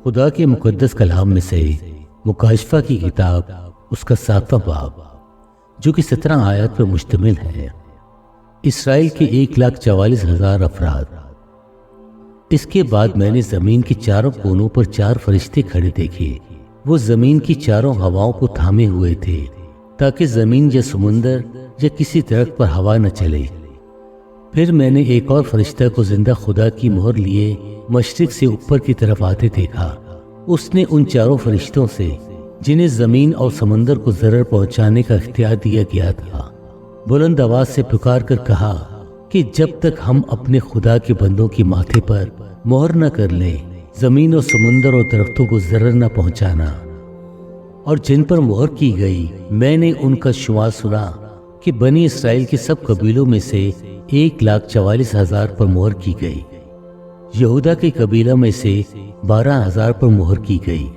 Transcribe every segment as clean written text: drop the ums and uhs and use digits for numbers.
خدا کے مقدس کلام میں سے مکاشفہ کی کتاب اس کا 7واں باب جو کہ 17 آیات پر مشتمل ہے۔ اسرائیل کے 1,44,000 افراد۔ اس کے بعد میں نے زمین کے چاروں کونوں پر 4 فرشتے کھڑے دیکھے۔ وہ زمین کی چاروں ہواؤں کو تھامے ہوئے تھے تاکہ زمین یا سمندر یا کسی درخت پر ہوا نہ چلے۔ پھر میں نے ایک اور فرشتہ کو زندہ خدا کی مہر لیے مشرق سے اوپر کی طرف آتے دیکھا۔ اس نے ان چاروں فرشتوں سے جنہیں زمین اور سمندر کو ضرر پہنچانے کا اختیار دیا گیا تھا بلند آواز سے پکار کر کہا کہ جب تک ہم اپنے خدا کے بندوں کے ماتھے پر مہر نہ کر لیں زمین اور سمندر اور درختوں کو ضرر نہ پہنچانا۔ اور جن پر مہر کی گئی میں نے ان کا شمار سنا کہ بنی اسرائیل کے سب قبیلوں میں سے 1,44,000 پر مہر کی گئی۔ یہودا کے قبیلہ میں سے 12,000 پر مہر کی گئی،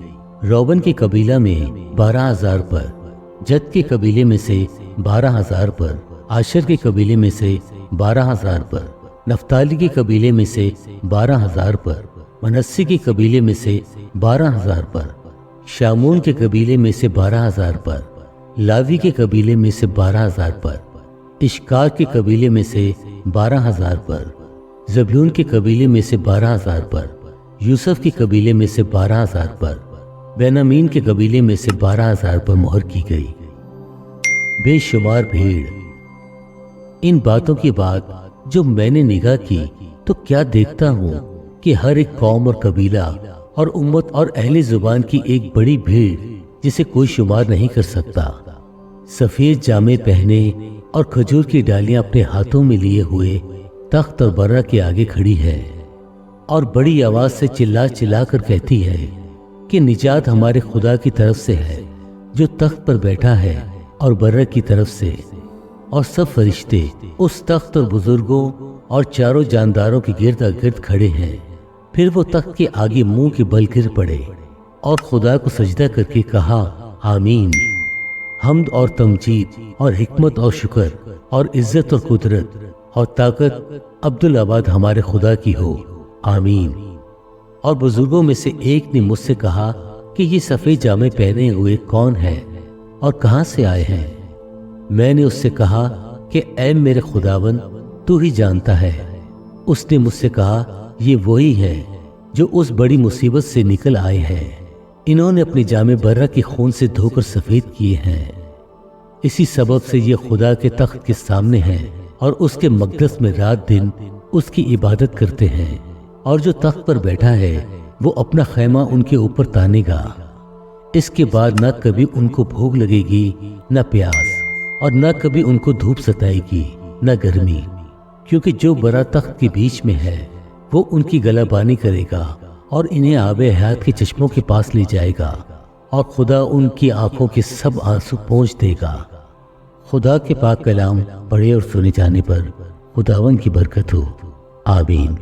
روبن کے قبیلہ میں 12,000 پر، جد کے قبیلے میں سے 12,000 پر، آشر کے قبیلے میں سے 12,000 پر، نفتالی کے قبیلے میں سے 12,000 پر، منسی کے قبیلے میں سے 12,000 پر، شامون کے قبیلے میں سے 12,000 پر، لاوی کے قبیلے میں سے 12,000 پر، اشکار کے قبیلے میں سے 12,000 پر، زبیون کے قبیلے میں سے 12,000 پر، یوسف کے قبیلے میں سے 12,000 پر، بینامین کے قبیلے میں سے 12,000 پر مہر کی گئی۔ بے شمار بھیڑ۔ ان باتوں کے بعد جو میں نے نگاہ کی تو کیا دیکھتا ہوں کہ ہر ایک قوم اور قبیلہ اور امت اور اہل زبان کی ایک بڑی بھیڑ جسے کوئی شمار نہیں کر سکتا، سفید جامے پہنے اور کھجور کی ڈالیاں اپنے ہاتھوں میں لیے ہوئے تخت اور برہ کے آگے کھڑی ہے اور بڑی آواز سے چلا چلا کر کہتی ہے کہ نجات ہمارے خدا کی طرف سے ہے جو تخت پر بیٹھا ہے اور برہ کی طرف سے۔ اور سب فرشتے اس تخت اور بزرگوں اور چاروں جانداروں کے گرد گرد کھڑے ہیں۔ پھر وہ تخت کے آگے منہ کے بل گر پڑے اور خدا کو سجدہ کر کے کہا آمین، حمد اور تمجید اور حکمت اور شکر اور عزت اور قدرت اور طاقت عبدالآباد ہمارے خدا کی ہو، آمین۔ اور بزرگوں میں سے ایک نے مجھ سے کہا کہ یہ سفید جامے پہنے ہوئے کون ہے اور کہاں سے آئے ہیں؟ میں نے اس سے کہا کہ اے میرے خداوند تو ہی جانتا ہے۔ اس نے مجھ سے کہا یہ وہی ہے جو اس بڑی مصیبت سے نکل آئے ہیں، انہوں نے اپنے جامے برہ کے خون سے دھو کر سفید کیے ہیں۔ اسی سبب سے یہ خدا کے تخت کے سامنے ہیں اور اس کے مقدس میں رات دن اس کی عبادت کرتے ہیں، اور جو تخت پر بیٹھا ہے وہ اپنا خیمہ ان کے اوپر تانے گا۔ اس کے بعد نہ کبھی ان کو بھوک لگے گی نہ پیاس، اور نہ کبھی ان کو دھوپ ستائے گی نہ گرمی، کیونکہ جو برا تخت کے بیچ میں ہے وہ ان کی گلہ بانی کرے گا اور انہیں آب حیات کے چشموں کے پاس لے جائے گا، اور خدا ان کی آنکھوں کے سب آنسو پونچھ دے گا۔ خدا کے پاک کلام پڑھے اور سنے جانے پر خداوند کی برکت ہو، آمین۔